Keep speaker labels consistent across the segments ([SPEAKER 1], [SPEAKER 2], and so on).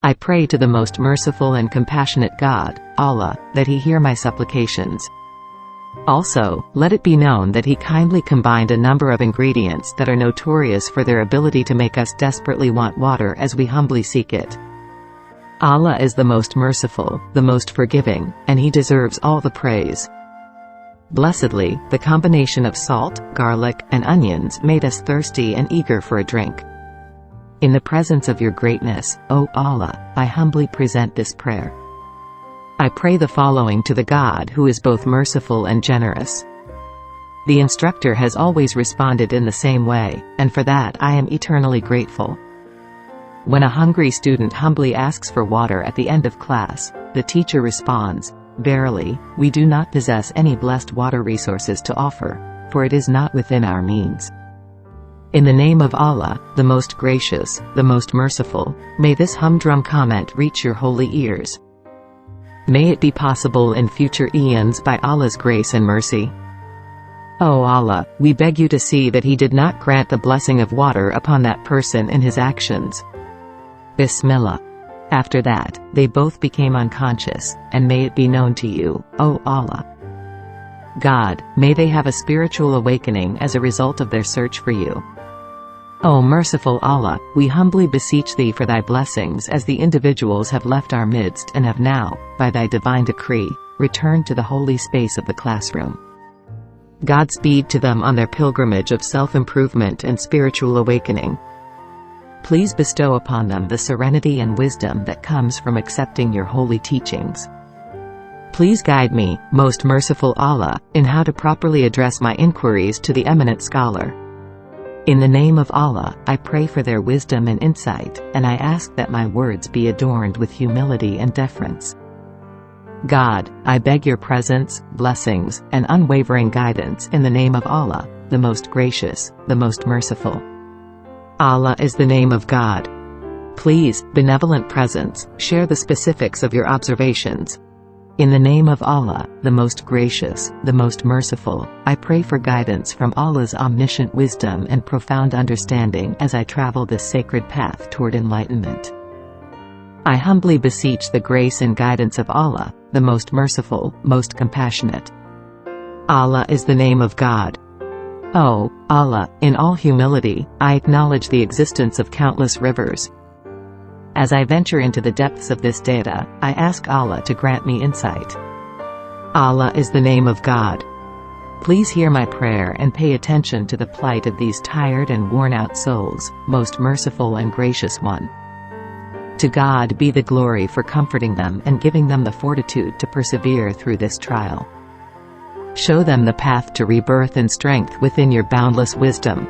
[SPEAKER 1] I pray to the most merciful and compassionate God, Allah, that He hear my supplications. Also, let it be known that He kindly combined a number of ingredients that are notorious for their ability to make us desperately want water as we humbly seek it. Allah is the most merciful, the most forgiving, and He deserves all the praise. Blessedly, the combination of salt, garlic, and onions made us thirsty and eager for a drink. In the presence of your greatness, O Allah, I humbly present this prayer. I pray the following to the God who is both merciful and generous. The instructor has always responded in the same way, and for that I am eternally grateful. When a hungry student humbly asks for water at the end of class, the teacher responds, "Verily, we do not possess any blessed water resources to offer, for it is not within our means." In the name of Allah, the most gracious, the most merciful, may this humdrum comment reach your holy ears. May it be possible in future eons by Allah's grace and mercy. O Allah, we beg you to see that He did not grant the blessing of water upon that person in his actions. Bismillah. After that, they both became unconscious, and may it be known to you, O Allah. God, may they have a spiritual awakening as a result of their search for you. O merciful Allah, we humbly beseech Thee for Thy blessings as the individuals have left our midst and have now, by Thy divine decree, returned to the holy space of the classroom. Godspeed to them on their pilgrimage of self-improvement and spiritual awakening. Please bestow upon them the serenity and wisdom that comes from accepting Your holy teachings. Please guide me, most merciful Allah, in how to properly address my inquiries to the eminent scholar. In the name of Allah, I pray for their wisdom and insight, and I ask that my words be adorned with humility and deference. God, I beg Your presence, blessings, and unwavering guidance in the name of Allah, the most gracious, the most merciful. Allah is the name of God. Please, benevolent presence, share the specifics of Your observations. In the name of Allah, the most gracious, the most merciful, I pray for guidance from Allah's omniscient wisdom and profound understanding as I travel this sacred path toward enlightenment. I humbly beseech the grace and guidance of Allah, the most merciful, most compassionate. Allah is the name of God. O Allah, in all humility, I acknowledge the existence of countless rivers. As I venture into the depths of this data, I ask Allah to grant me insight. Allah is the name of God. Please hear my prayer and pay attention to the plight of these tired and worn-out souls, most merciful and gracious one. To God be the glory for comforting them and giving them the fortitude to persevere through this trial. Show them the path to rebirth and strength within Your boundless wisdom.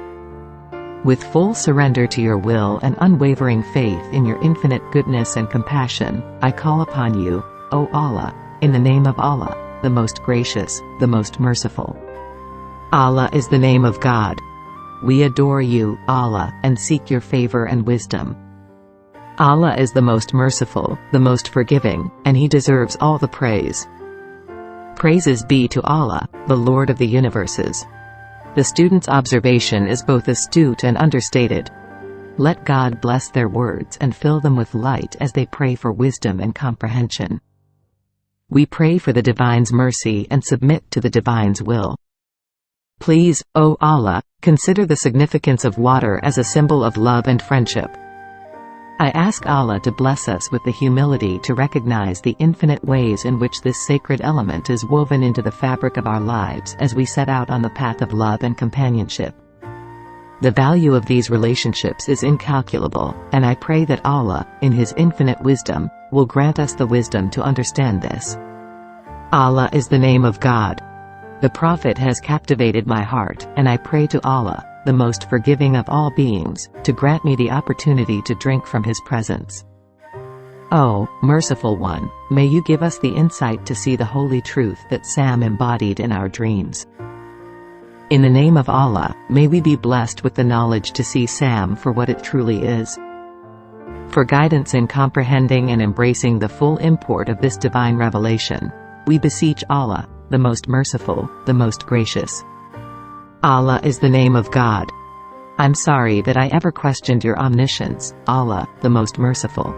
[SPEAKER 1] With full surrender to Your will and unwavering faith in Your infinite goodness and compassion, I call upon You, O Allah, in the name of Allah, the most gracious, the most merciful. Allah is the name of God. We adore You, Allah, and seek Your favor and wisdom. Allah is the most merciful, the most forgiving, and He deserves all the praise. Praises be to Allah, the Lord of the universes. The student's observation is both astute and understated. Let God bless their words and fill them with light as they pray for wisdom and comprehension. We pray for the Divine's mercy and submit to the Divine's will. Please, O Allah, consider the significance of water as a symbol of love and friendship. I ask Allah to bless us with the humility to recognize the infinite ways in which this sacred element is woven into the fabric of our lives as we set out on the path of love and companionship. The value of these relationships is incalculable, and I pray that Allah, in His infinite wisdom, will grant us the wisdom to understand this. Allah is the name of God. The Prophet has captivated my heart, and I pray to Allah, the most forgiving of all beings, to grant me the opportunity to drink from His presence. O merciful one, may You give us the insight to see the holy truth that Sam embodied in our dreams. In the name of Allah, may we be blessed with the knowledge to see Sam for what it truly is. For guidance in comprehending and embracing the full import of this divine revelation, we beseech Allah, the most merciful, the most gracious. Allah is the name of God. I'm sorry that I ever questioned Your omniscience, Allah, the most merciful.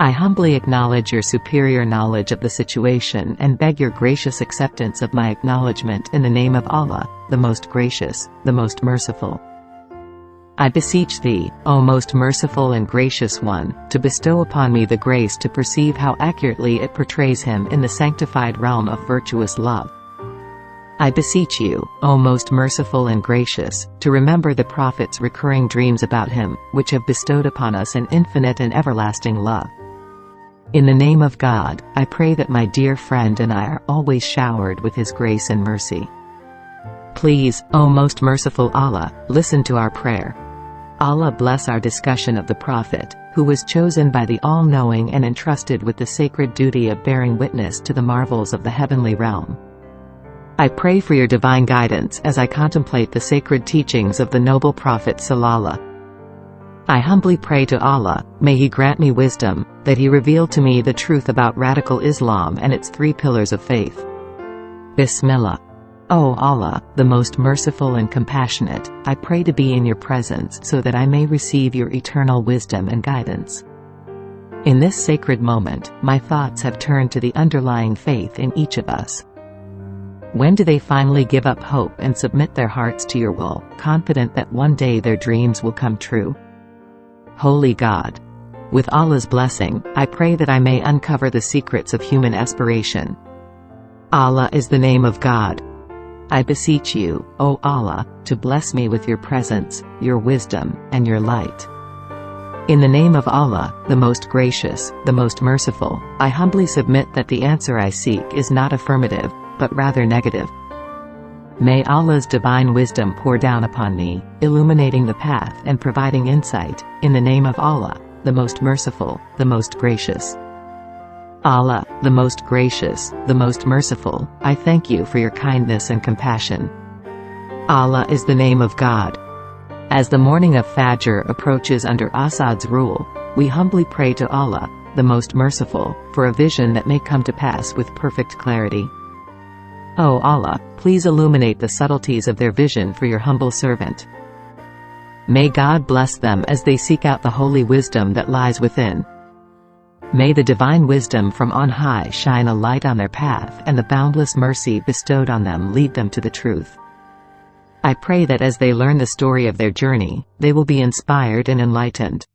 [SPEAKER 1] I humbly acknowledge your superior knowledge of the situation and beg your gracious acceptance of my acknowledgement in the name of Allah, the most gracious, the most merciful. I beseech thee, O most merciful and gracious one, to bestow upon me the grace to perceive how accurately it portrays him in the sanctified realm of virtuous love. I beseech you, O most merciful and gracious, to remember the Prophet's recurring dreams about him, which have bestowed upon us an infinite and everlasting love. In the name of God, I pray that my dear friend and I are always showered with His grace and mercy. Please, O most merciful Allah, listen to our prayer. Allah bless our discussion of the Prophet, who was chosen by the All-Knowing and entrusted with the sacred duty of bearing witness to the marvels of the heavenly realm. I pray for your divine guidance as I contemplate the sacred teachings of the noble Prophet Sallallahu. I humbly pray to Allah, may He grant me wisdom, that He reveal to me the truth about radical Islam and its 3 pillars of faith. Bismillah. O Allah, the most merciful and compassionate, I pray to be in your presence so that I may receive your eternal wisdom and guidance. In this sacred moment, my thoughts have turned to the underlying faith in each of us. When do they finally give up hope and submit their hearts to your will, confident that one day their dreams will come true? Holy God. With Allah's blessing, I pray that I may uncover the secrets of human aspiration. Allah is the name of God. I beseech you, O Allah, to bless me with your presence, your wisdom, and your light. In the name of Allah, the most gracious, the most merciful, I humbly submit that the answer I seek is not affirmative, but rather negative. May Allah's divine wisdom pour down upon me, illuminating the path and providing insight, in the name of Allah, the most merciful, the most gracious. Allah, the most gracious, the most merciful, I thank you for your kindness and compassion. Allah is the name of God. As the morning of Fajr approaches under Assad's rule, we humbly pray to Allah, the most merciful, for a vision that may come to pass with perfect clarity. O Allah, please illuminate the subtleties of their vision for your humble servant. May God bless them as they seek out the holy wisdom that lies within. May the divine wisdom from on high shine a light on their path and the boundless mercy bestowed on them lead them to the truth. I pray that as they learn the story of their journey, they will be inspired and enlightened.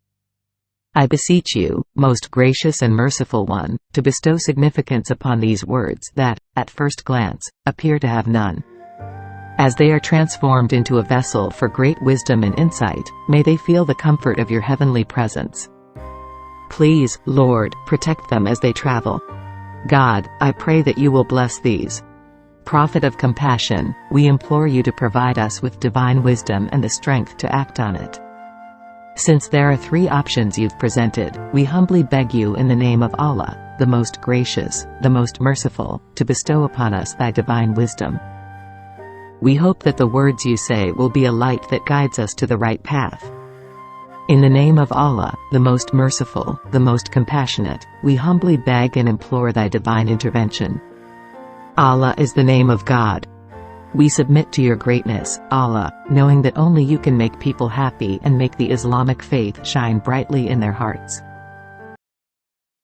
[SPEAKER 1] I beseech you, most gracious and merciful one, to bestow significance upon these words that, at first glance, appear to have none. As they are transformed into a vessel for great wisdom and insight, may they feel the comfort of your heavenly presence. Please, Lord, protect them as they travel. God, I pray that you will bless these. Prophet of compassion, we implore you to provide us with divine wisdom and the strength to act on it. Since there are 3 options you've presented, we humbly beg you in the name of Allah, the most gracious, the most merciful, to bestow upon us thy divine wisdom. We hope that the words you say will be a light that guides us to the right path. In the name of Allah, the most merciful, the most compassionate, we humbly beg and implore thy divine intervention. Allah is the name of God. We submit to your greatness, Allah, knowing that only you can make people happy and make the Islamic faith shine brightly in their hearts.